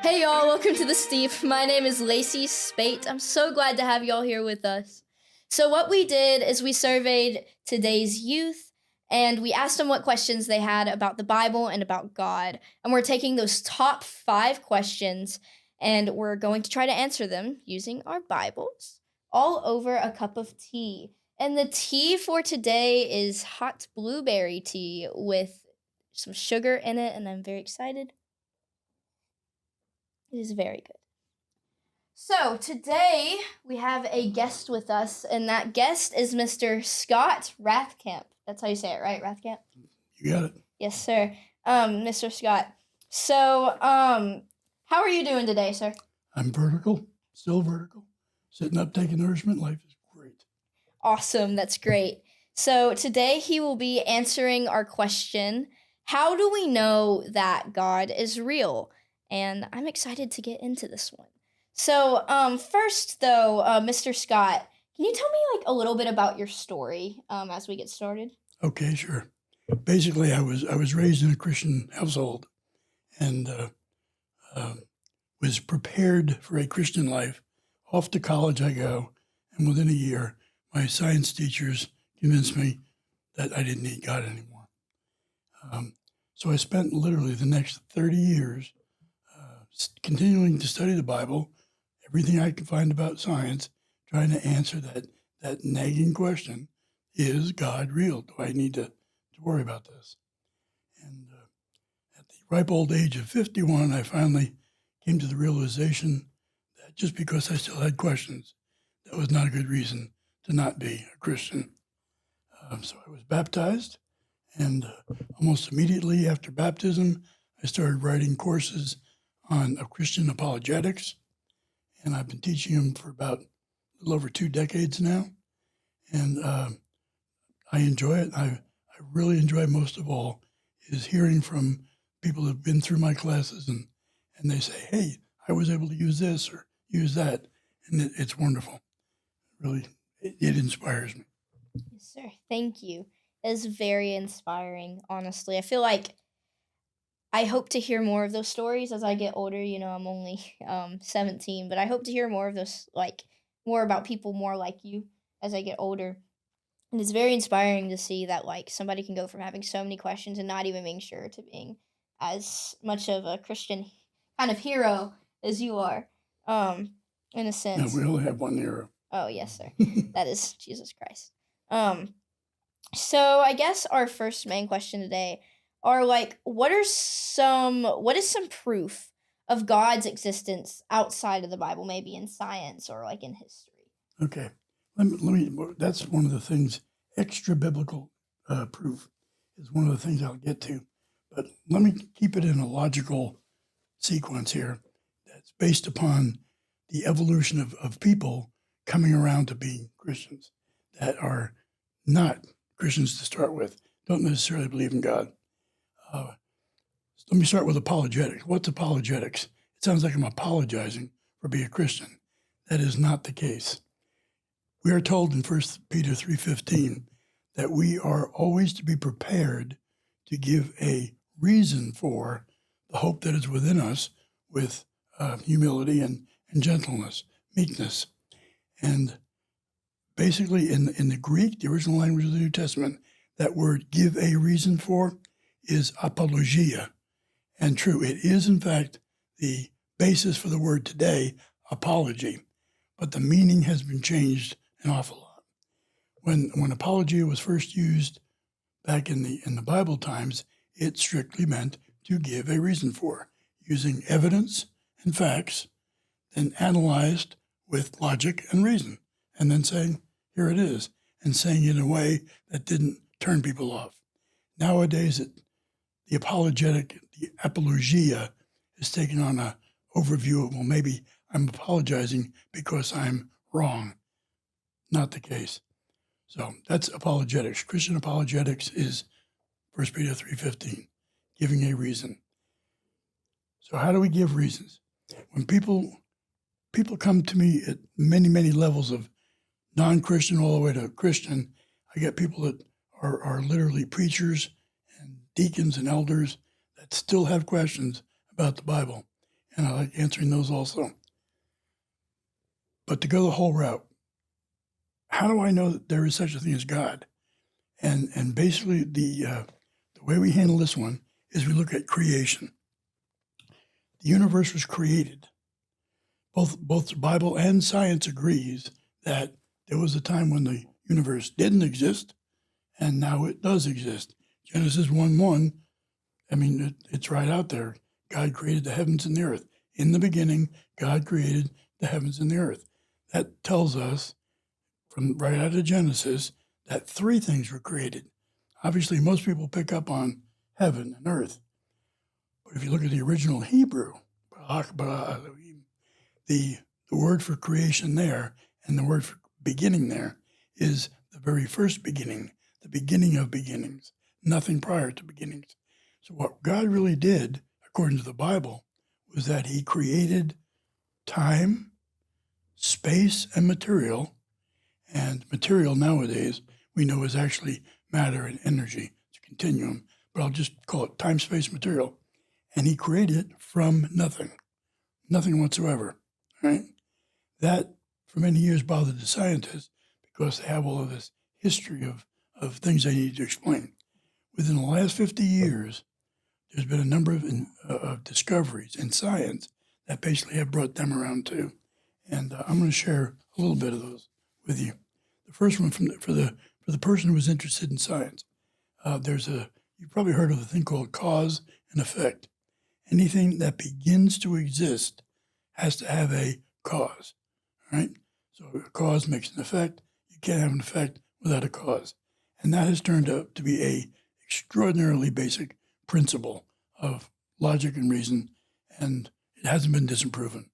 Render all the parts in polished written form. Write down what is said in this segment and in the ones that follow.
Hey y'all, welcome to the Steep. My name is Lacy Spate. I'm so glad to have y'all here with us. So what we did is we surveyed today's youth and we asked them what questions they had about the Bible and about God. And we're taking those top 5 questions and we're going to try to answer them using our Bibles all over a cup of tea. And the tea for today is hot blueberry tea with some sugar in it, and I'm very excited. It is very good. So today we have a guest with us, and that guest is Mr. Scott Rathkamp. That's how you say it, right, Rathkamp? You got it. Yes, sir. Mr. Scott. So, how are you doing today, sir? I'm vertical, still vertical. Sitting up, taking nourishment. Life is great. Awesome. That's great. So today he will be answering our question, how do we know that God is real? And I'm excited to get into this one. So, first though, Mr. Scott, can you tell me like a little bit about your story as we get started? Okay, sure. Basically, I was raised in a Christian household, and was prepared for a Christian life. Off to college I go, and within a year, my science teachers convinced me that I didn't need God anymore. So I spent literally the next 30 years continuing to study the Bible, everything I could find about science, trying to answer that nagging question, is God real? Do I need to worry about this? And at the ripe old age of 51, I finally came to the realization that just because I still had questions, that was not a good reason to not be a Christian. So I was baptized, and almost immediately after baptism, I started writing courses on Christian apologetics, and I've been teaching them for about a little over 2 decades now, and I enjoy it. I really enjoy most of all is hearing from people who've been through my classes, and they say, hey, I was able to use this or use that, and it's wonderful. Really, it inspires me. Yes, sir. Thank you. It is very inspiring, honestly. I feel like I hope to hear more of those stories as I get older. You know, I'm only 17, but I hope to hear more of those, like more about people more like you as I get older. And it's very inspiring to see that like somebody can go from having so many questions and not even being sure to being as much of a Christian kind of hero as you are, in a No, sense. we only have one hero. Oh yes, sir. That is Jesus Christ. So I guess our first main question today are like, what is some proof of God's existence outside of the Bible, maybe in science or like in history? Okay, let me. That's one of the things. Extra biblical proof is one of the things I'll get to, but let me keep it in a logical sequence here. That's based upon the evolution of people coming around to being Christians that are not Christians to start with, don't necessarily believe in God. Let me start with apologetics. What's apologetics? It sounds like I'm apologizing for being a Christian. That is not the case. We are told in 1 Peter 3:15 that we are always to be prepared to give a reason for the hope that is within us with humility and gentleness, meekness. And basically in the Greek, the original language of the New Testament, that word give a reason for is apologia. And true, it is in fact the basis for the word today, apology. But the meaning has been changed an awful lot. When apologia was first used back in the Bible times, it strictly meant to give a reason for, using evidence and facts, then analyzed with logic and reason, and then saying, here it is, and saying it in a way that didn't turn people off. Nowadays, the apologia is taken on a overview of, well, maybe I'm apologizing because I'm wrong. Not the case. So that's apologetics. Christian apologetics is 1 Peter 3:15, giving a reason. So how do we give reasons? When people come to me at many, many levels of non-Christian all the way to Christian, I get people that are literally preachers and deacons and elders that still have questions about the Bible. and I like answering those also. But to go the whole route, how do I know that there is such a thing as God? And basically the way we handle this one is we look at creation. The universe was created. Both the Bible and science agrees that there was a time when the universe didn't exist, and now it does exist. Genesis 1:1, I mean, it's right out there. God created the heavens and the earth. In the beginning, God created the heavens and the earth. That tells us, from right out of Genesis, that three things were created. Obviously, most people pick up on heaven and earth. But if you look at the original Hebrew, the word for creation there and the word for beginning there is the very first beginning, the beginning of beginnings, nothing prior to beginnings. So what God really did, according to the Bible, was that he created time, space, and material. And material nowadays we know is actually matter and energy. It's a continuum, but I'll just call it time, space, material. And he created it from nothing whatsoever, right? That, for many years, bothered the scientists because they have all of this history of things they need to explain. Within the last 50 years, there's been a number of discoveries in science that basically have brought them around too. And I'm going to share a little bit of those with you. The first one for the person who was interested in science. You've probably heard of a thing called cause and effect. Anything that begins to exist has to have a cause, right? So a cause makes an effect. You can't have an effect without a cause. And that has turned out to be a extraordinarily basic principle of logic and reason, and it hasn't been disproven.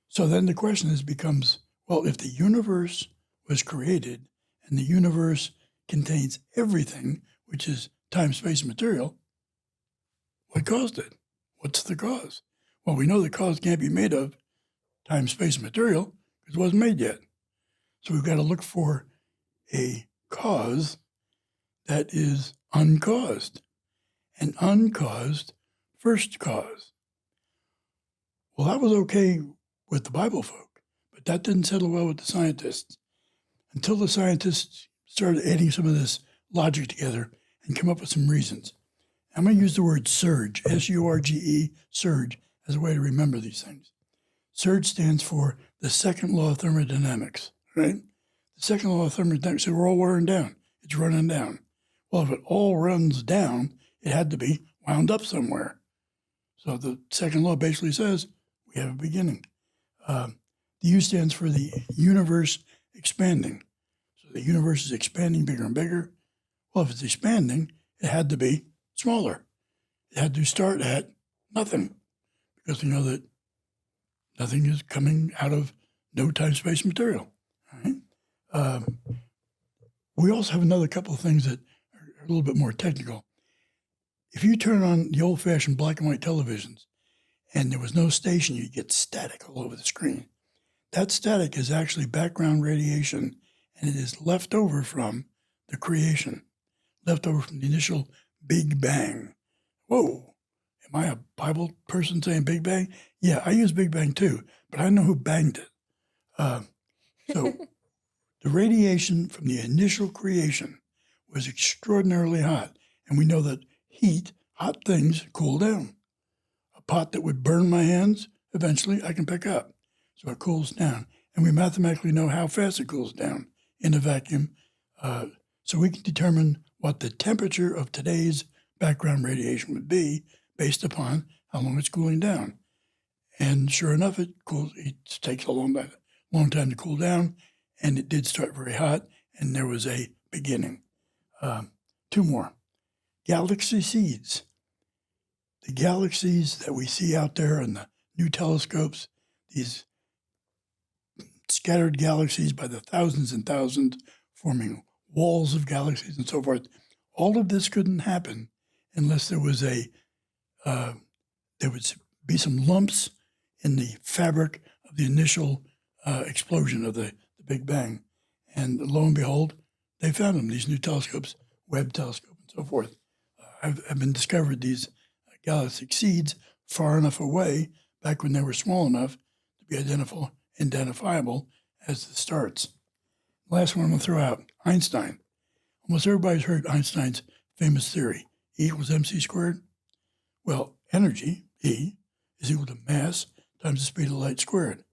So then the question becomes, well, if the universe was created and the universe contains everything, which is time, space, material, what caused it? What's the cause? Well, we know the cause can't be made of time, space, material because it wasn't made yet. So we've got to look for a cause that is uncaused. An uncaused first cause. Well, that was okay with the Bible folk, but that didn't settle well with the scientists until the scientists started adding some of this logic together and come up with some reasons. I'm going to use the word surge, S-U-R-G-E, surge, as a way to remember these things. Surge stands for the second law of thermodynamics, right? The second law of thermodynamics, so we're all wearing down. It's running down. Well, if it all runs down, it had to be wound up somewhere. So the second law basically says we have a beginning. The U stands for the universe expanding. So the universe is expanding bigger and bigger. Well, if it's expanding, it had to be smaller. It had to start at nothing because we know that nothing is coming out of no time, space, material. All right? We also have another couple of things that are a little bit more technical. If you turn on the old-fashioned black and white televisions and there was no station, you get static all over the screen. That static is actually background radiation, and it is left over from the creation, left over from the initial Big Bang. Whoa, am I a Bible person saying Big Bang? Yeah, I use Big Bang too, but I know who banged it. So the radiation from the initial creation was extraordinarily hot, and we know that hot things cool down. A pot that would burn my hands, eventually I can pick up. So it cools down. And we mathematically know how fast it cools down in a vacuum. So we can determine what the temperature of today's background radiation would be based upon how long it's cooling down. And sure enough, it takes a long time to cool down. And it did start very hot, and there was a beginning. Two more. Galaxy seeds. The galaxies that we see out there in the new telescopes, these scattered galaxies by the thousands and thousands, forming walls of galaxies and so forth. All of this couldn't happen unless there was there would be some lumps in the fabric of the initial explosion of the Big Bang. And lo and behold, they found them, these new telescopes, Webb telescope and so forth, have been discovered, these galaxy succeeds far enough away, back when they were small enough to be identifiable as the stars. Last one I'm going to throw out, Einstein. Almost everybody's heard Einstein's famous theory, E equals mc squared. Well, energy, E, is equal to mass times the speed of light squared.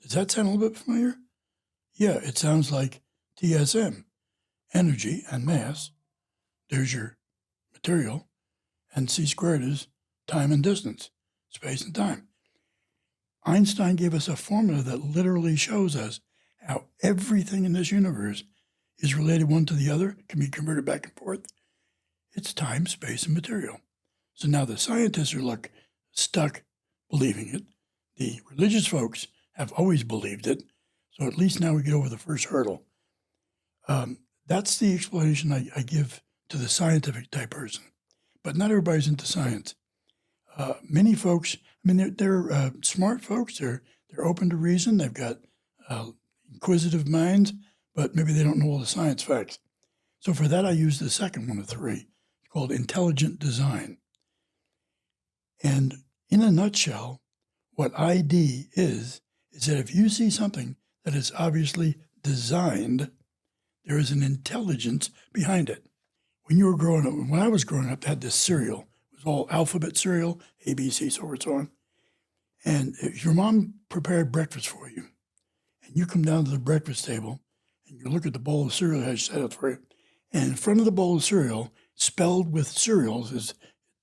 Does that sound a little bit familiar? Yeah, it sounds like TSM, energy and mass. There's your material, and c squared is time and distance, space and time. Einstein gave us a formula that literally shows us how everything in this universe is related one to the other, can be converted back and forth. It's time, space, and material. So now the scientists are stuck believing it. The religious folks have always believed it. So at least now we get over the first hurdle. That's the explanation I give to the scientific type person. But not everybody's into science. Many folks, I mean, they're smart folks. They're open to reason. They've got inquisitive minds, but maybe they don't know all the science facts. So for that, I use the second one of three. It's called intelligent design. And in a nutshell, what ID is that if you see something that is obviously designed, there is an intelligence behind it. When I was growing up, they had this cereal. It was all alphabet cereal, A, B, C, so forth, so on. And if your mom prepared breakfast for you, and you come down to the breakfast table, and you look at the bowl of cereal that she set up for you, and in front of the bowl of cereal, spelled with cereals, is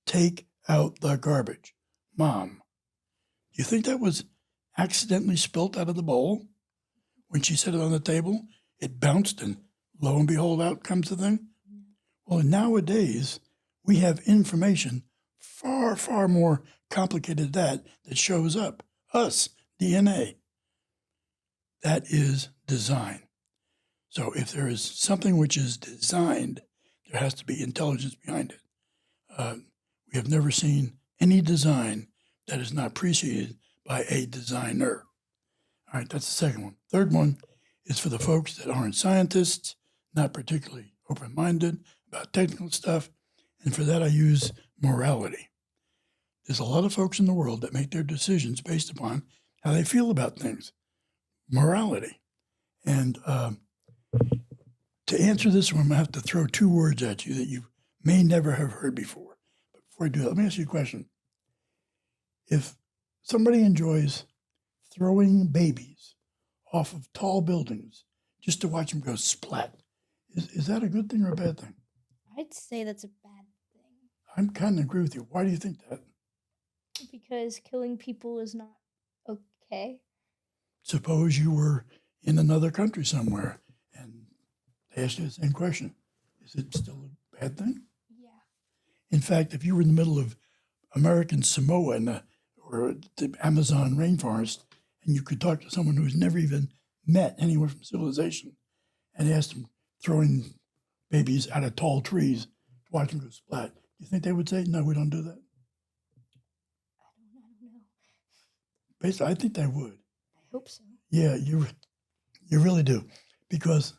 take out the garbage. Mom. Do you think that was accidentally spilt out of the bowl? When she set it on the table, it bounced, and lo and behold, out comes the thing? Well, nowadays, we have information far, far more complicated than that shows up. Us, DNA. That is design. So if there is something which is designed, there has to be intelligence behind it. We have never seen any design that is not preceded by a designer. All right, that's the second one. Third one is for the folks that aren't scientists, not particularly open-minded about technical stuff, and for that I use morality. There's a lot of folks in the world that make their decisions based upon how they feel about things. Morality. And to answer this one, I'm going to have to throw two words at you that you may never have heard before. But before I do that, let me ask you a question. If somebody enjoys throwing babies off of tall buildings just to watch them go splat, is that a good thing or a bad thing? I'd say that's a bad thing. I'm kind of agree with you. Why do you think that? Because killing people is not okay. Suppose you were in another country somewhere and they asked you the same question. Is it still a bad thing? Yeah. In fact, if you were in the middle of American Samoa or the Amazon rainforest, and you could talk to someone who's never even met anyone from civilization and asked them throwing babies out of tall trees to watch them go splat, do you think they would say, no, we don't do that? I don't know. Basically, I think they would. I hope so. Yeah, you really do. Because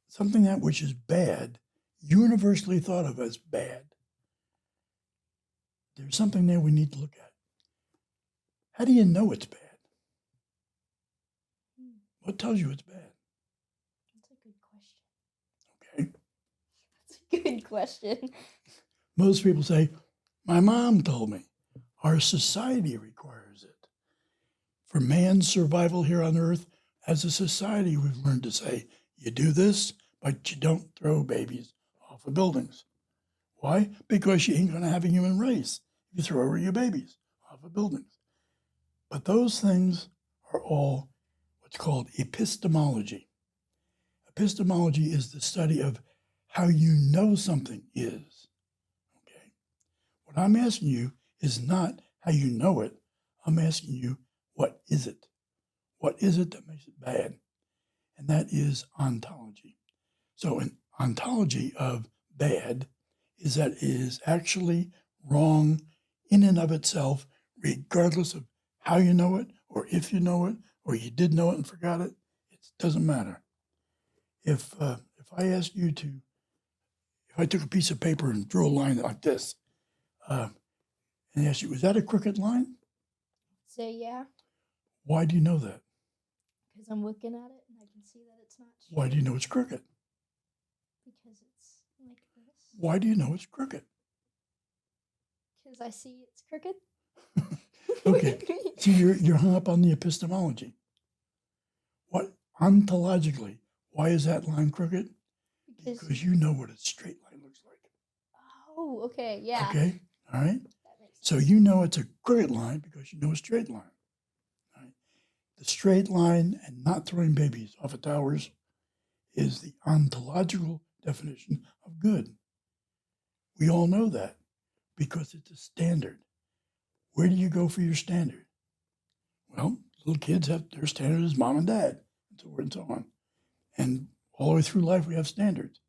something that which is bad, universally thought of as bad, there's something there we need to look at. How do you know it's bad? What tells you it's bad? That's a good question. Okay. That's a good question. Most people say, my mom told me. Our society requires it. For man's survival here on earth, as a society, we've learned to say, you do this, but you don't throw babies off of buildings. Why? Because you ain't going to have a human race if you throw over your babies off of buildings. But those things are all what's called epistemology. Epistemology is the study of how you know something is. Okay. What I'm asking you is not how you know it. I'm asking you, what is it? What is it that makes it bad? And that is ontology. So an ontology of bad is that it is actually wrong in and of itself, regardless of how you know it, or if you know it, or you did know it and forgot it. It doesn't matter. If I asked you to, if I took a piece of paper and drew a line like this, And ask you, is that a crooked line? Say yeah, Why do you know that? because I'm looking at it and I can see that it's not straight. Why do you know it's crooked? Because it's like this. Why do you know it's crooked? Because I see it's crooked. Okay, see, you're hung up on the epistemology. What ontologically? Why is that line crooked? Because you know what a straight line looks like. Oh, okay, yeah. Okay, all right. That makes So sense. you know it's a crooked line because you know a straight line. All right? The straight line and not throwing babies off of towers is the ontological definition of good. We all know that because it's a standard. Where do you go for your standard? Well, little kids have their standard as mom and dad, and so forth and so on. And all the way through life, we have standards.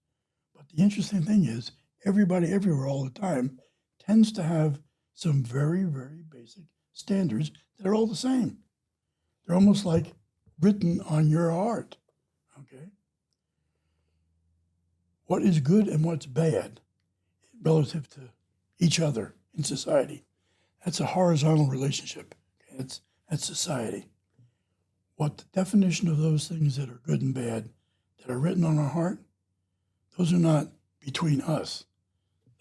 But the interesting thing is, everybody everywhere all the time tends to have some very, very basic standards that are all the same. They're almost like written on your heart. Okay? What is good and what's bad relative to each other in society? That's a horizontal relationship. Okay? That's society. What the definition of those things that are good and bad that are written on our heart, those are not between us.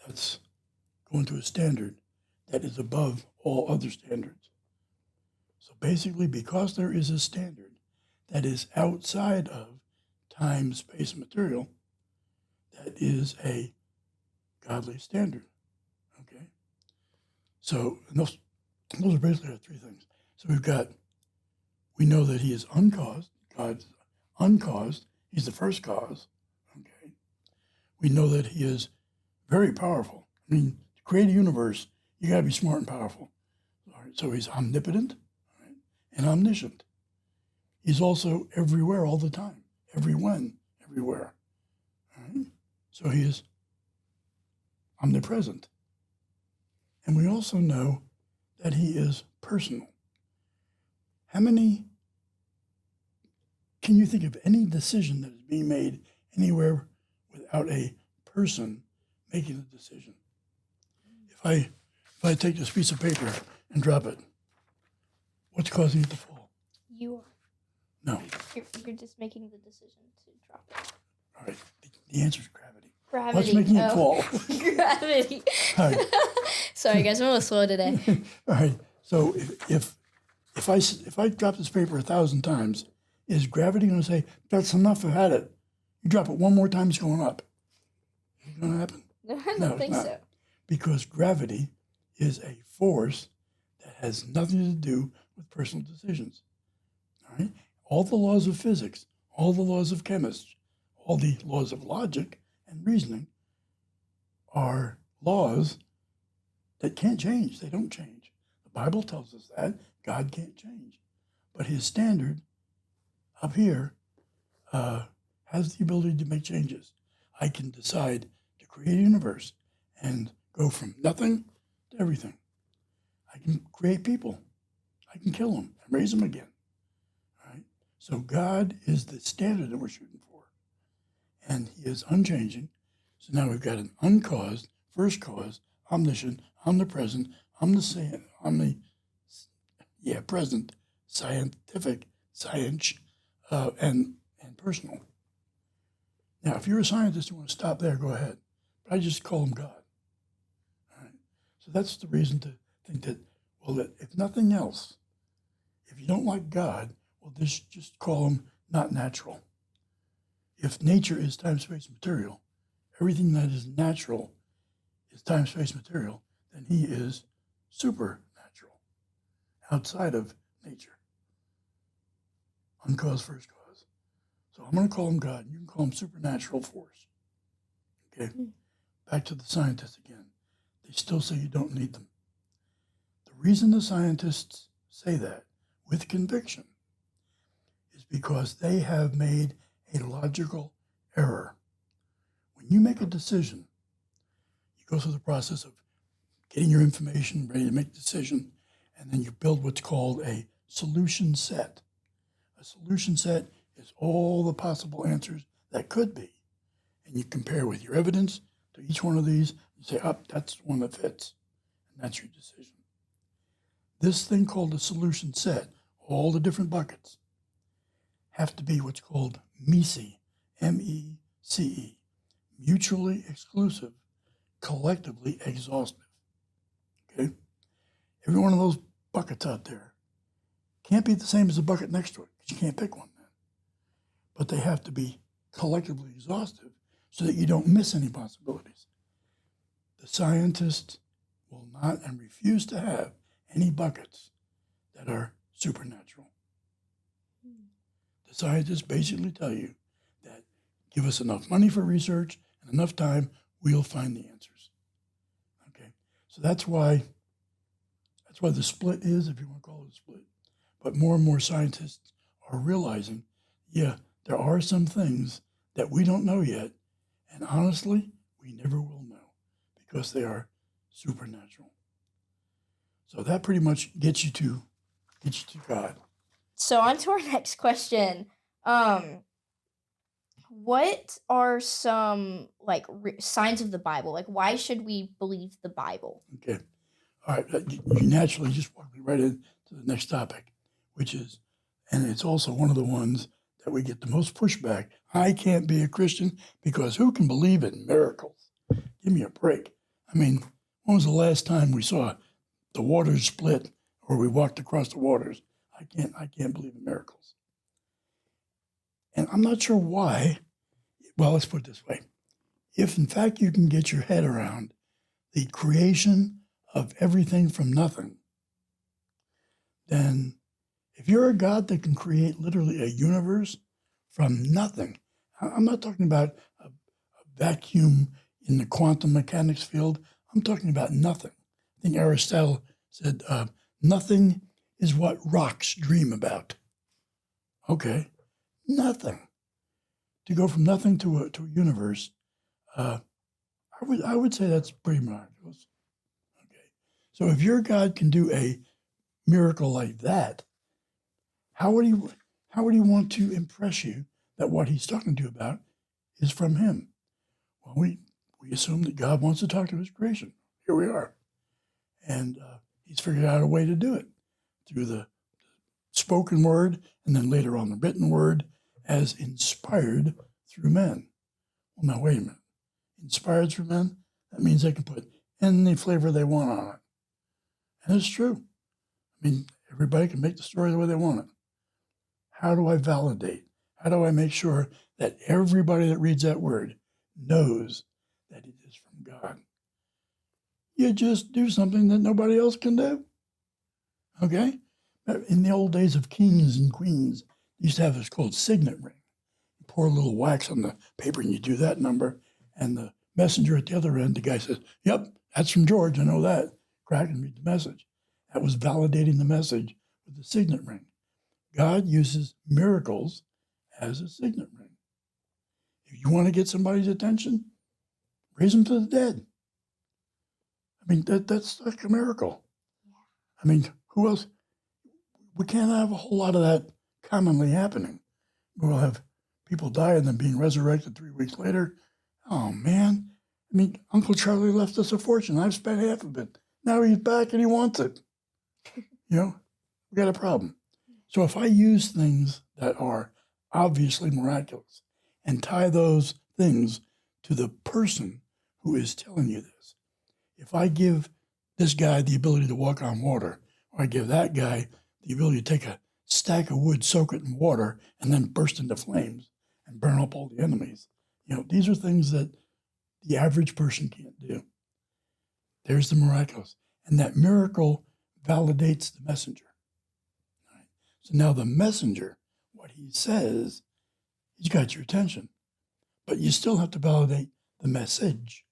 That's going to a standard that is above all other standards. So basically, because there is a standard that is outside of time, space, material, that is a godly standard. Okay? So those are basically the three things. So we know that he is uncaused, God's uncaused, he's the first cause. Okay? We know that he is very powerful. I mean, to create a universe, you got to be smart and powerful. All right? So he's omnipotent, right, and omniscient. He's also everywhere all the time, everywhere. All right? So he is omnipresent. And we also know that he is personal. Can you think of any decision that is being made anywhere without a person making the decision? If I take this piece of paper and drop it, what's causing it to fall? You are. No. You're just making the decision to drop it. All right. The answer is gravity. Gravity. What's making it fall? Gravity. All right. Sorry, guys, I'm a little slow today. All right. So if I drop this paper 1,000 times, is gravity going to say, that's enough, I've had it? You drop it one more time, it's going up. Is it going to happen? I No, don't it's think not. so. Because gravity is a force that has nothing to do with personal decisions. All right? All the laws of physics, all the laws of chemistry, all the laws of logic and reasoning are laws that can't change. They don't change. The Bible tells us that. God can't change. But his standard up here has the ability to make changes. I can decide to create a universe and go from nothing to everything. I can create people. I can kill them and raise them again. All right? So God is the standard that we're shooting for. And he is unchanging. So now we've got an uncaused, first cause, omniscient, omnipresent, present, scientific, science, and personal. Now, if you're a scientist and want to stop there, go ahead. But I just call him God. All right? So that's the reason to think that, well, that if nothing else, if you don't like God, well, just call him not natural. If nature is time, space, material, everything that is natural is time, space, material, then he is supernatural, outside of nature. Uncaused, first cause. So I'm going to call him God. You can call him supernatural force. Okay? Back to the scientists again. They still say you don't need them. The reason the scientists say that with conviction is because they have made a logical error. When you make a decision, you go through the process of getting your information, ready to make a decision, and then you build what's called a solution set. A solution set is all the possible answers that could be. And you compare with your evidence to each one of these and say, that's one that fits. and that's your decision. This thing called a solution set, all the different buckets, have to be what's called MECE, M-E-C-E, mutually exclusive, collectively exhaustive. Okay? Every one of those buckets out there can't be the same as the bucket next to it, because you can't pick one then. But they have to be collectively exhaustive so that you don't miss any possibilities. The scientists will not and refuse to have any buckets that are supernatural. The scientists basically tell you that give us enough money for research and enough time, we'll find the answers. Okay, so that's why the split is, if you want to call it a split. But more and more scientists are realizing, yeah, there are some things that we don't know yet, and honestly, we never will know because they are supernatural. So that pretty much gets you to God. So on to our next question. What are some like signs of the Bible? Like, why should we believe the Bible? Okay. All right. You naturally just walk me right into the next topic, which is, and it's also one of the ones that we get the most pushback. I can't be a Christian because who can believe in miracles? Give me a break. I mean, when was the last time we saw the waters split or we walked across the waters? I can't believe in miracles. And I'm not sure why. Well, let's put it this way. If in fact you can get your head around the creation of everything from nothing, then if you're a God that can create literally a universe from nothing, I'm not talking about a vacuum in the quantum mechanics field. I'm talking about nothing. I think Aristotle said, nothing is what rocks dream about. Okay, nothing. To go from nothing to a universe, I would say that's pretty miraculous. Okay, so if your God can do a miracle like that, how would he want to impress you that what he's talking to you about is from him? Well, we assume that God wants to talk to his creation. Here we are, and he's figured out a way to do it through the spoken word and then later on the written word as inspired through men. Well, now wait a minute. Inspired through men? That means they can put any flavor they want on it. And it's true. I mean, everybody can make the story the way they want it. How do I validate? How do I make sure that everybody that reads that word knows that it is from God? You just do something that nobody else can do. Okay? In the old days of kings and queens, they used to have this called signet ring. You pour a little wax on the paper and you do that number, and the messenger at the other end, the guy says, yep, that's from George, I know that. Crack and read the message. That was validating the message with the signet ring. God uses miracles as a signet ring. If you want to get somebody's attention, raise them to the dead. I mean, that's like a miracle. I mean, who else? We can't have a whole lot of that commonly happening. We'll have people die and then being resurrected 3 weeks later. Oh, man. I mean, Uncle Charlie left us a fortune. I've spent half of it. Now he's back and he wants it. You know, we got a problem. So if I use things that are obviously miraculous and tie those things to the person who is telling you this, if I give this guy the ability to walk on water, or I give that guy the ability to take a stack of wood, soak it in water, and then burst into flames and burn up all the enemies, you know, these are things that the average person can't do. There's the miraculous. And that miracle validates the messenger. Right? So now the messenger, what he says, he's got your attention. But you still have to validate the message.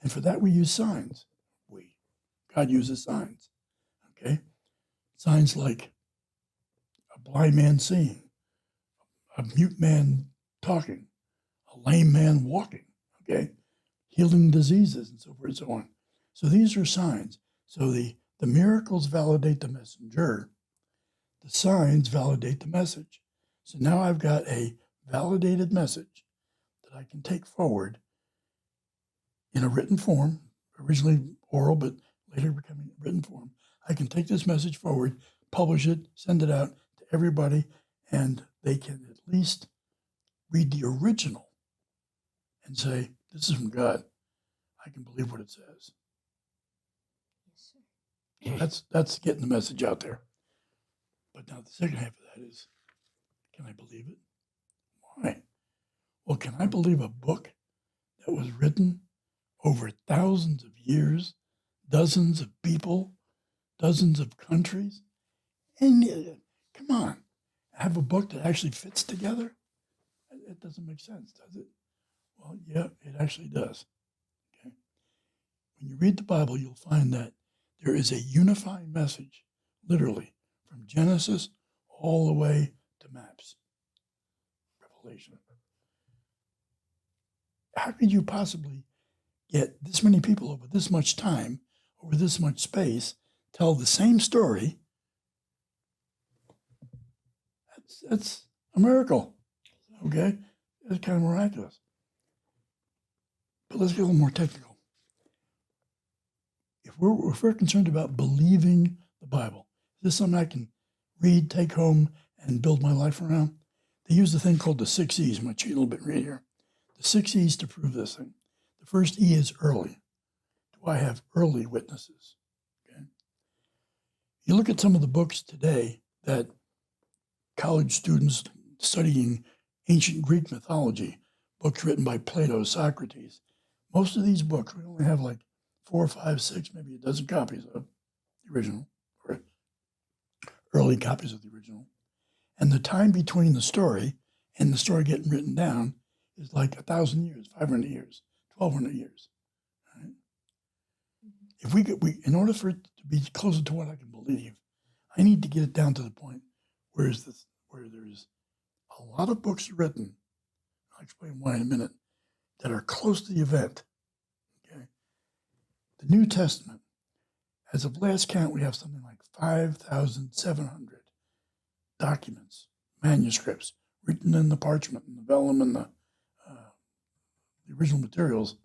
And for that we use signs. God uses signs. Okay? Signs like a blind man seeing, a mute man talking, a lame man walking, okay? Healing diseases and so forth and so on. So these are signs. So the miracles validate the messenger. The signs validate the message. So now I've got a validated message that I can take forward in a written form, originally oral, but later becoming written form, I can take this message forward, publish it, send it out to everybody, and they can at least read the original and say, this is from God. I can believe what it says. Yes, sir. That's getting the message out there. But now the second half of that is, can I believe it? Why? Well, can I believe a book that was written over thousands of years, dozens of people, dozens of countries? And come on, have a book that actually fits together? It doesn't make sense, does it? Well, yeah, it actually does. Okay. When you read the Bible, you'll find that there is a unifying message, literally, from Genesis all the way to maps, Revelation. How could you possibly get this many people over this much time, over this much space, tell the same story? That's a miracle, okay? It's kind of miraculous. But let's get a little more technical. If we're concerned about believing the Bible, is this something I can read, take home, and build my life around? They use the thing called the 6 E's. I'm going to cheat a little bit right here. The 6 E's to prove this thing. The first E is early. Do I have early witnesses? Okay. You look at some of the books today that college students studying ancient Greek mythology, books written by Plato, Socrates. Most of these books, we only have like 4, 5, 6, maybe a dozen copies of the original, or early copies of the original. And the time between the story and the story getting written down is like 1,000 years, 500 years, 1,200 years. Right? If in order for it to be closer to what I can believe, I need to get it down to the point where there's a lot of books written, I'll explain why in a minute, that are close to the event. Okay, the New Testament, as of last count, we have something like 5,700 documents, manuscripts, written in the parchment and the vellum and the original materials.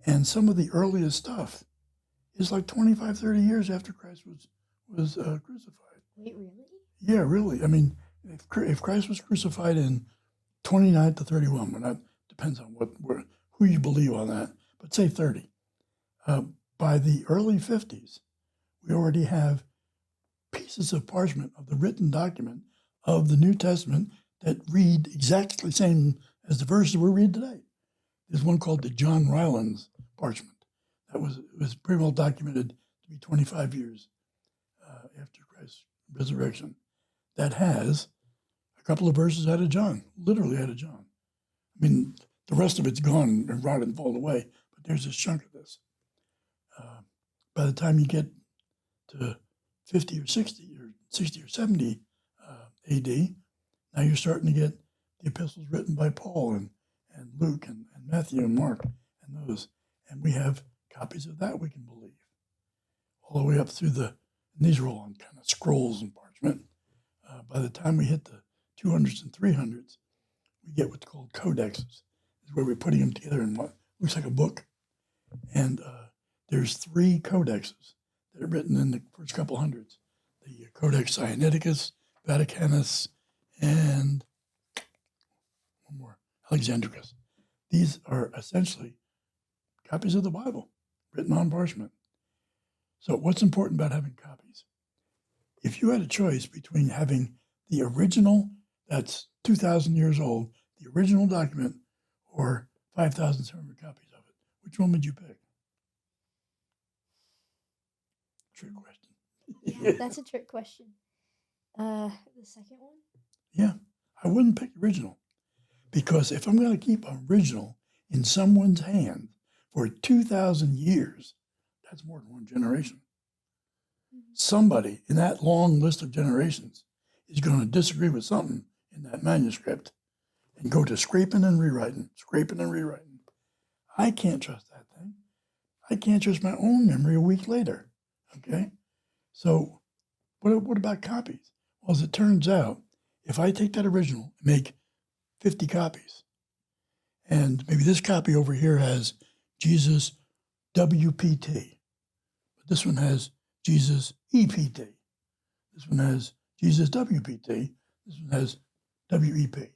And some of the earliest stuff is like 25, 30 years after Christ was crucified. Wait, really? Yeah, really. I mean, if Christ was crucified in 29 to 31, that depends on who you believe on that, but say 30. By the early 50s, we already have pieces of parchment of the written document of the New Testament that read exactly the same as the verses we read today. There's one called the John Rylands parchment. It was pretty well documented to be 25 years after Christ's resurrection. That has a couple of verses out of John, literally out of John. I mean, the rest of it's gone and rotted and fallen away, but there's this chunk of this. By the time you get to 50 or 60 or 70 AD, now you're starting to get the epistles written by Paul and Luke and Matthew and Mark and those. And we have copies of that we can believe. All the way up through and these are all on kind of scrolls and parchment. By the time we hit the 200s and 300s, we get what's called codexes. This is where we're putting them together in what looks like a book. And there's 3 codexes that are written in the first couple hundreds. The Codex Sinaiticus, Vaticanus, and one more, Alexandricus. These are essentially copies of the Bible written on parchment. So what's important about having copies? If you had a choice between having the original that's 2,000 years old, the original document, or 5,700 copies of it, which one would you pick? Trick question. Yeah, that's a trick question. The second one? Yeah, I wouldn't pick original, because if I'm going to keep an original in someone's hand for 2,000 years, that's more than one generation. Somebody in that long list of generations is going to disagree with something in that manuscript and go to scraping and rewriting. I can't trust that thing. I can't trust my own memory a week later. Okay? So what about copies? Well, as it turns out, if I take that original and make 50 copies, and maybe this copy over here has Jesus WPT, but This one has Jesus EPT. This one has Jesus WPT. This one has WEP.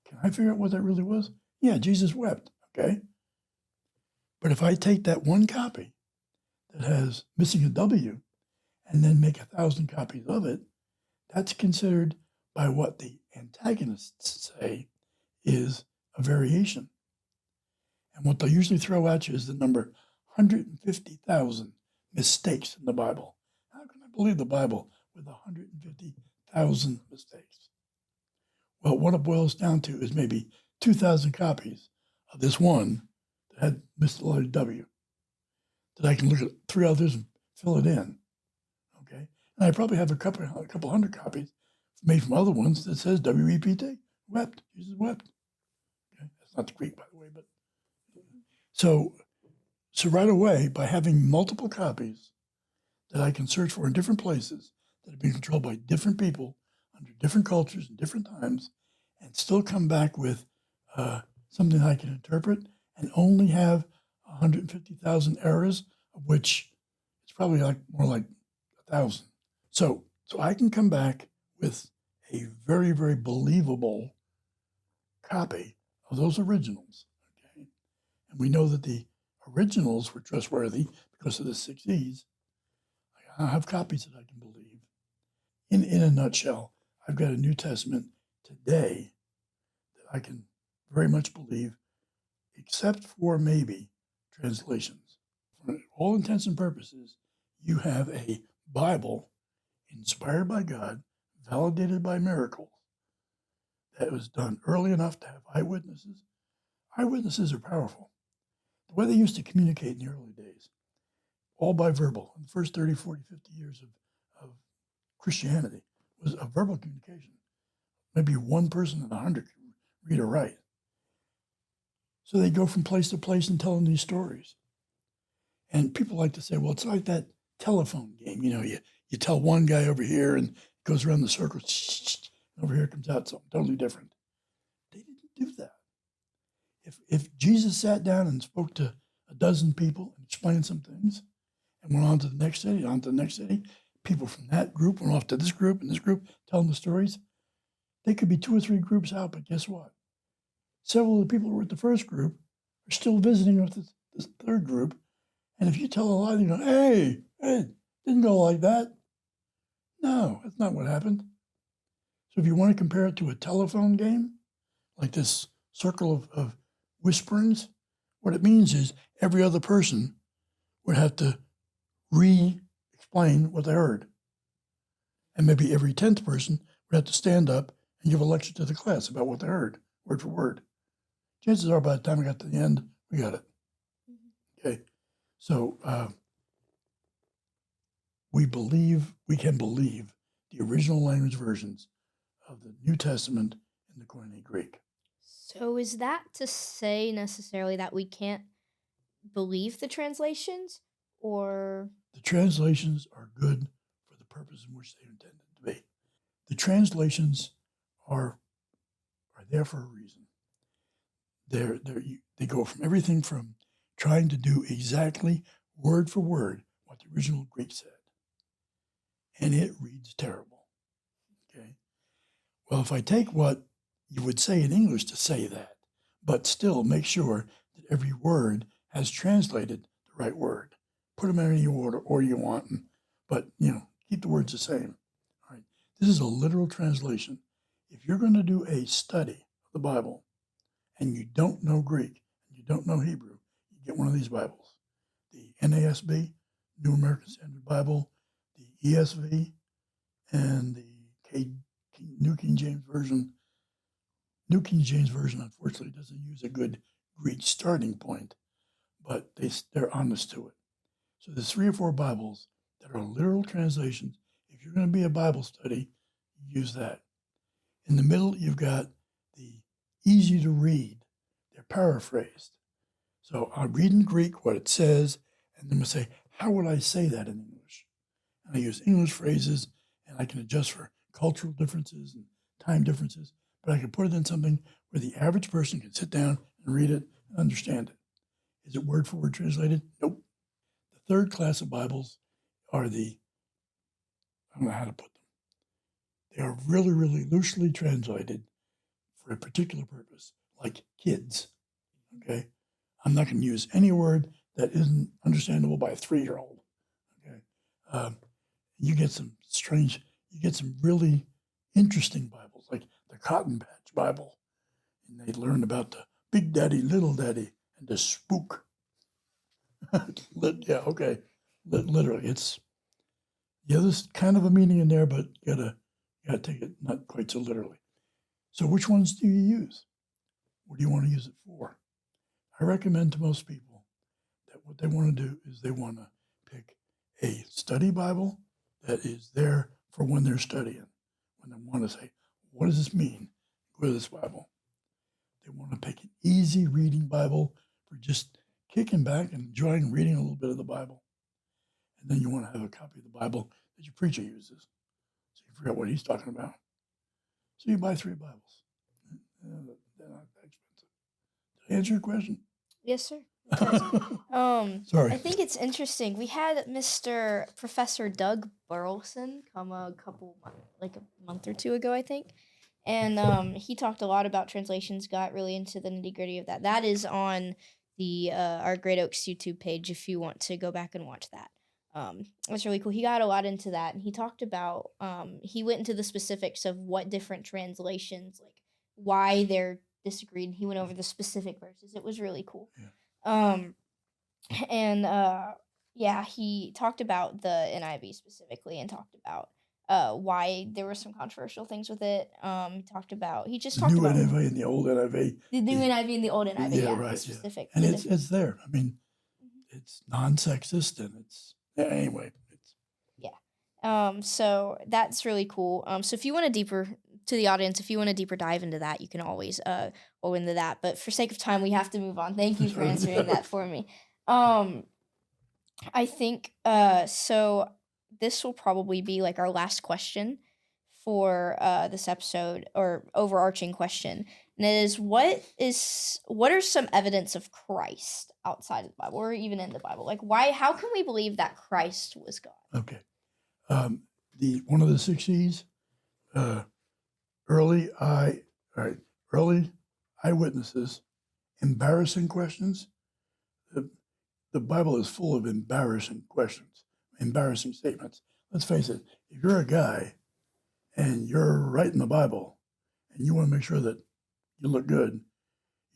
Can I figure out what that really was? Yeah, Jesus wept, okay? But if I take that one copy that has missing a W and then make 1,000 copies of it, that's considered by what the antagonists say is a variation. And what they'll usually throw at you is the number 150,000 mistakes in the Bible. How can I believe the Bible with 150,000 mistakes? Well, what it boils down to is maybe 2,000 copies of this one that had missed the letter W, that I can look at 3 others and fill it in, okay? And I probably have a couple hundred copies made from other ones that says WEPT, wept, Jesus wept. Okay? That's not the Greek, by the way, but so right away, by having multiple copies that I can search for in different places that have been controlled by different people under different cultures and different times, and still come back with something I can interpret and only have 150,000 errors, of which it's probably more like 1,000. So I can come back with a very, very believable copy of those originals. Okay? And we know that the originals were trustworthy because of the 6 E's. I have copies that I can believe. In a nutshell, I've got a New Testament today that I can very much believe, except for maybe translations. For all intents and purposes, you have a Bible inspired by God, validated by miracles, that was done early enough to have eyewitnesses. Eyewitnesses are powerful. The way they used to communicate in the early days, all by verbal, in the first 30, 40, 50 years of Christianity, was a verbal communication. Maybe one person in 100 could read or write. So they go from place to place and telling these stories. And people like to say, well, it's like that telephone game. You know, you tell one guy over here and it goes around the circle. Over here comes out something totally different. They didn't do that. If Jesus sat down and spoke to a dozen people and explained some things and went on to the next city, people from that group went off to this group and this group telling the stories. They could be 2 or 3 groups out, but guess what? Several of the people who were at the first group are still visiting with this third group. And if you tell a lie, they go, hey, didn't go like that. No, that's not what happened. So if you want to compare it to a telephone game, like this circle of whisperings, what it means is every other person would have to re-explain what they heard. And maybe every 10th person would have to stand up and give a lecture to the class about what they heard, word for word. Chances are by the time we got to the end, we got it. Okay. So we can believe the original language versions of the New Testament in the Koine Greek. So is that to say necessarily that we can't believe the translations, or? The translations are good for the purpose in which they're intended to be. The translations are there for a reason. They go from everything from trying to do exactly word for word what the original Greek said, and it reads terrible. Okay. Well, if I take what you would say in English to say that, but still make sure that every word has translated the right word, put them in any order you want, but keep the words the same. All right. This is a literal translation. If you're going to do a study of the Bible and you don't know Greek, and you don't know Hebrew, you get one of these Bibles. The NASB, New American Standard Bible, the ESV, and the New King James Version. New King James Version, unfortunately, doesn't use a good Greek starting point, but they're honest to it. So there's 3 or 4 Bibles that are literal translations. If you're going to be a Bible study, use that. In the middle, you've got the easy to read. They're paraphrased. So I read in Greek what it says, and then I say, how would I say that in English? And I use English phrases, and I can adjust for cultural differences and time differences, but I can put it in something where the average person can sit down and read it and understand it. Is it word for word translated? Nope. The third class of Bibles are I don't know how to put them. They are really, really loosely translated for a particular purpose, like kids. Okay. I'm not going to use any word that isn't understandable by a 3-year-old. Okay. Um, you get some really interesting Bibles, like the Cotton Patch Bible. And they learn about the Big Daddy, Little Daddy, and the spook. Yeah, okay. Literally, there's kind of a meaning in there, but you gotta take it not quite so literally. So which ones do you use? What do you want to use it for? I recommend to most people that what they want to do is they want to pick a study Bible that is there for when they're studying. When they want to say, what does this mean? Go to this Bible. They want to pick an easy reading Bible for just kicking back and enjoying reading a little bit of the Bible. And then you want to have a copy of the Bible that your preacher uses, so you forget what he's talking about. So you buy 3 Bibles. They're not that expensive. Did I answer your question? Yes, sir. Okay. Sorry. I think it's interesting. We had Professor Doug Burleson come a month or 2 ago, I think. And he talked a lot about translations, got really into the nitty-gritty of that. That is on the our Great Oaks YouTube page if you want to go back and watch that. That's really cool. He got a lot into that, and he talked about he went into the specifics of what different translations, like why they're disagreed. And he went over the specific verses. It was really cool. Yeah. Um, and yeah, he talked about the NIV specifically and talked about why there were some controversial things with it. He just The talked new about NIV and the old NIV. the new NIV and the old NIV. Yeah, Yeah, right. the specific. And the it's there. I mean, it's non-sexist and anyway. So that's really cool. So if you want to the audience, if you want a deeper dive into that, you can always go into that. But for sake of time, we have to move on. Thank you for answering that for me. I think so this will probably be like our last question for this episode, or overarching question. And it is what are some evidence of Christ outside of the Bible or even in the Bible? Like how can we believe that Christ was God? Okay. One of the 6 E's, early eyewitnesses, embarrassing questions. The Bible is full of embarrassing questions, embarrassing statements. Let's face it, if you're a guy and you're writing the Bible and you want to make sure that you look good,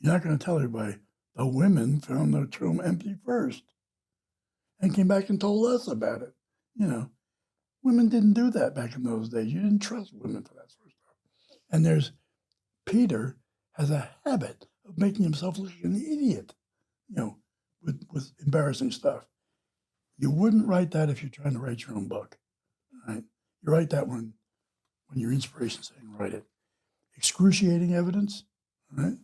you're not going to tell everybody, the women found the tomb empty first and came back and told us about it. Women didn't do that back in those days. You didn't trust women for that sort of stuff. And Peter has a habit of making himself look like an idiot, with embarrassing stuff. You wouldn't write that if you're trying to write your own book, right? You write that when your inspiration's saying write it. Excruciating evidence, right?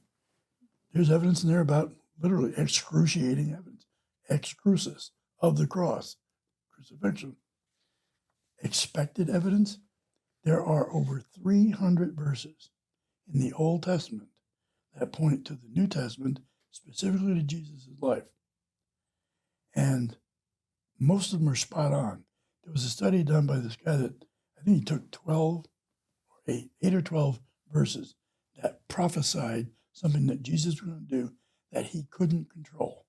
There's evidence in there about literally excruciating evidence, excrucis of the cross, crucifixion. Expected evidence, there are over 300 verses in the Old Testament that point to the New Testament, specifically to Jesus' life. And most of them are spot on. There was a study done by this guy that I think he took 8 or 12 verses that prophesied something that Jesus was going to do that he couldn't control.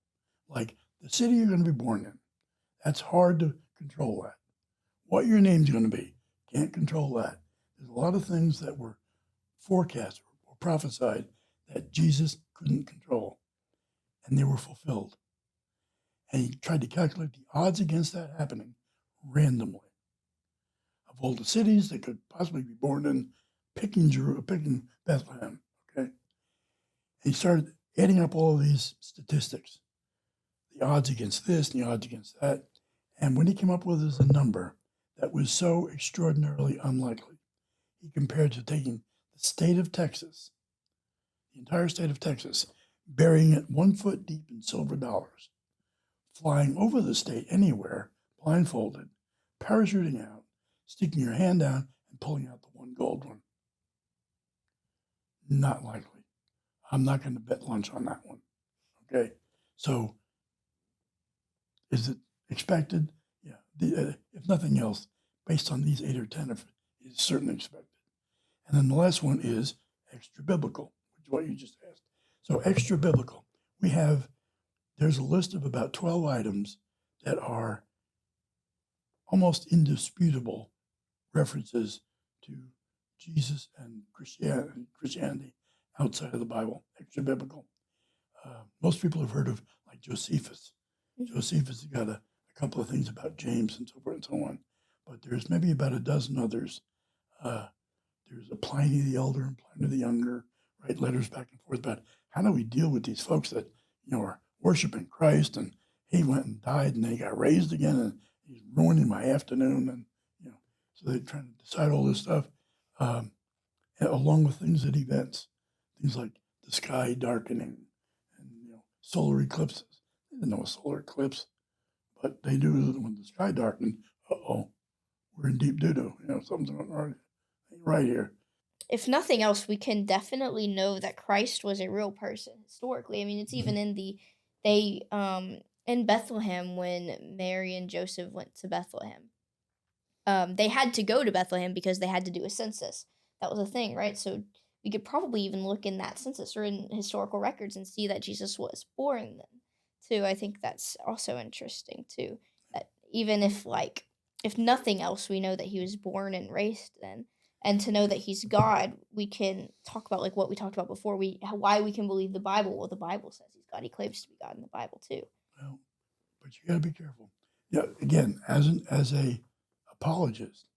Like the city you're going to be born in. That's hard to control that. What your name's going to be, can't control that. There's a lot of things that were forecast or prophesied that Jesus couldn't control, and they were fulfilled. And he tried to calculate the odds against that happening randomly. Of all the cities that could possibly be born in, picking Bethlehem, okay? And he started adding up all of these statistics, the odds against this and the odds against that. And what he came up with is a number that was so extraordinarily unlikely. He compared to taking the state of Texas, the entire state of Texas, burying it 1 foot deep in silver dollars, flying over the state anywhere, blindfolded, parachuting out, sticking your hand down and pulling out the one gold one. Not likely. I'm not going to bet lunch on that one. Okay. So is it expected. Yeah. If nothing else, based on these 8 or 10, is certainly expected. And then the last one is extra biblical, which is what you just asked. So extra biblical, there's a list of about 12 items that are almost indisputable references to Jesus and Christianity outside of the Bible, extra biblical. Most people have heard of like Josephus. Josephus has got a couple of things about James and so forth and so on, but there's maybe about a dozen others. There's a Pliny the Elder and Pliny the Younger, write letters back and forth about how do we deal with these folks that are worshiping Christ, and he went and died and they got raised again, and he's ruining my afternoon, and so they're trying to decide all this stuff, along with events, things like the sky darkening and solar eclipses. They didn't know a solar eclipse, but they knew that when the sky darkened, we're in deep doo-doo. Something's right here. If nothing else, we can definitely know that Christ was a real person historically. I mean, it's even in Bethlehem when Mary and Joseph went to Bethlehem. They had to go to Bethlehem because they had to do a census. That was a thing, right? So we could probably even look in that census or in historical records and see that Jesus was born then, too. I think that's also interesting, too. That even if nothing else, we know that he was born and raised then. And to know that he's God, we can talk about like what we talked about before. Why we can believe the Bible. Well, the Bible says he's God. He claims to be God in the Bible, too. Well, but you got to be careful. Yeah, again, as a apologist,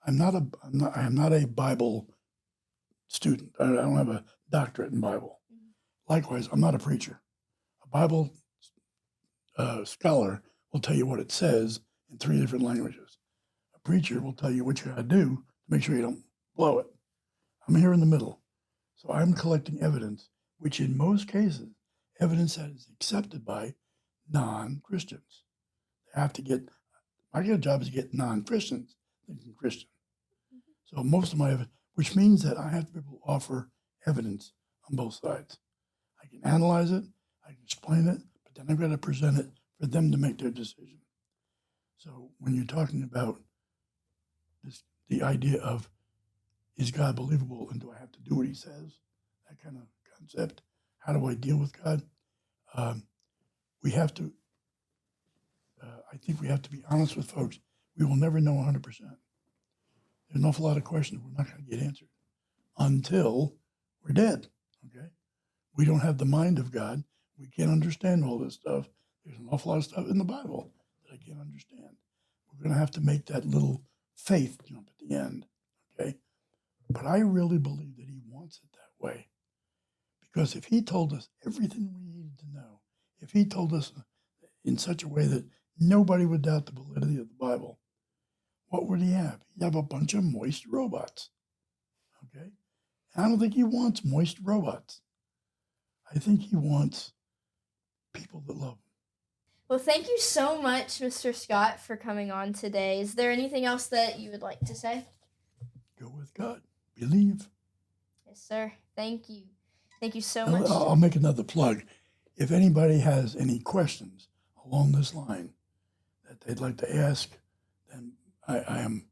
I am not a Bible student. I don't have a doctorate in Bible. Likewise, I'm not a preacher. A Bible scholar will tell you what it says in 3 different languages. A preacher will tell you what you got to do to make sure you don't blow it. I'm here in the middle. So I'm collecting evidence, which in most cases, evidence that is accepted by non-Christians. My job is to get non-Christians thinking Christian. So most of my evidence, which means that I have to be able to offer evidence on both sides. I can analyze it, I can explain it, but then I've got to present it for them to make their decision. So when you're talking about the idea of, is God believable and do I have to do what he says? That kind of concept. How do I deal with God? We have to, I think we have to be honest with folks. We will never know 100%. There's an awful lot of questions we're not going to get answered until we're dead, okay? We don't have the mind of God. We can't understand all this stuff. There's an awful lot of stuff in the Bible that I can't understand. We're going to have to make that little faith jump at the end, okay? But I really believe that he wants it that way. Because if he told us everything we needed to know, if he told us in such a way that nobody would doubt the validity of the Bible, what would he have? He'd have a bunch of moist robots, okay? And I don't think he wants moist robots. I think he wants people that love him. Well, thank you so much, Mr. Scott, for coming on today. Is there anything else that you would like to say? Go with God. Believe. Yes, sir. Thank you. Thank you so And much. I'll make another plug. If anybody has any questions along this line that they'd like to ask, then I am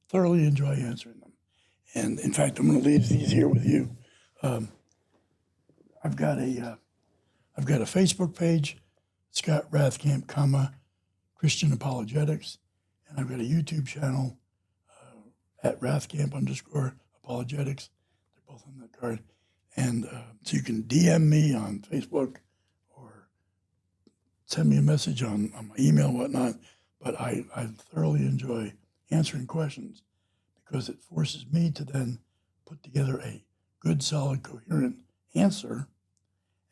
thoroughly enjoy answering them. And in fact, I'm going to leave these here with you. I've got a Facebook page, scott.rathkamp, Christian Apologetics, and I've got a YouTube channel at @Rathkamp_apologetics. They're both on that card. And so you can DM me on Facebook or send me a message on my email and whatnot. But I thoroughly enjoy answering questions because it forces me to then put together a good, solid, coherent answer.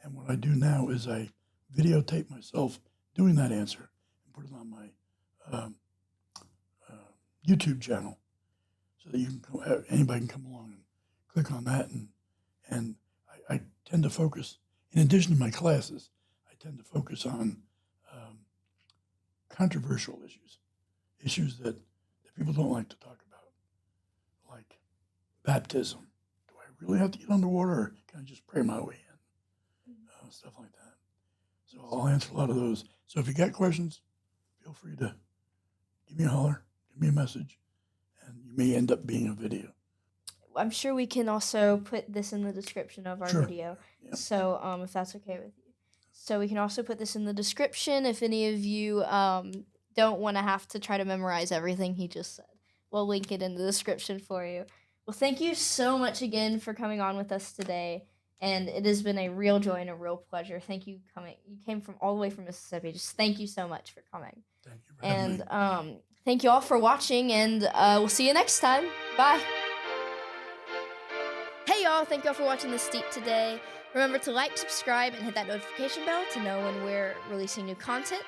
And what I do now is I videotape myself doing that answer and put it on my YouTube channel so that anybody can come along and click on that. And I tend to focus, in addition to my classes, I tend to focus on controversial issues that people don't like to talk about, like baptism. Do I really have to get underwater, or can I just pray my way in? Stuff like that. So I'll answer a lot of those. So if you got questions, feel free to give me a holler, give me a message, and you may end up being a video. I'm sure we can also put this in the description of our Sure. video. Yeah. So if that's okay with you. So we can also put this in the description if any of you don't want to have to try to memorize everything he just said. We'll link it in the description for you. Well, thank you so much again for coming on with us today. And it has been a real joy and a real pleasure. Thank you coming. You came from all the way from Mississippi. Just thank you so much for coming. Thank you for having me. And thank you all for watching, and we'll see you next time. Bye. Hey y'all, thank y'all for watching this Steep today. Remember to like, subscribe, and hit that notification bell to know when we're releasing new content.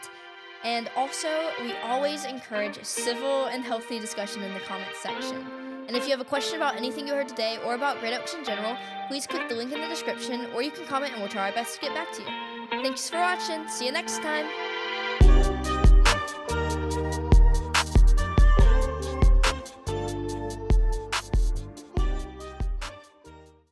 And also, we always encourage civil and healthy discussion in the comments section. And if you have a question about anything you heard today or about Great Oaks in general, please click the link in the description, or you can comment and we'll try our best to get back to you. Thanks for watching. See you next time.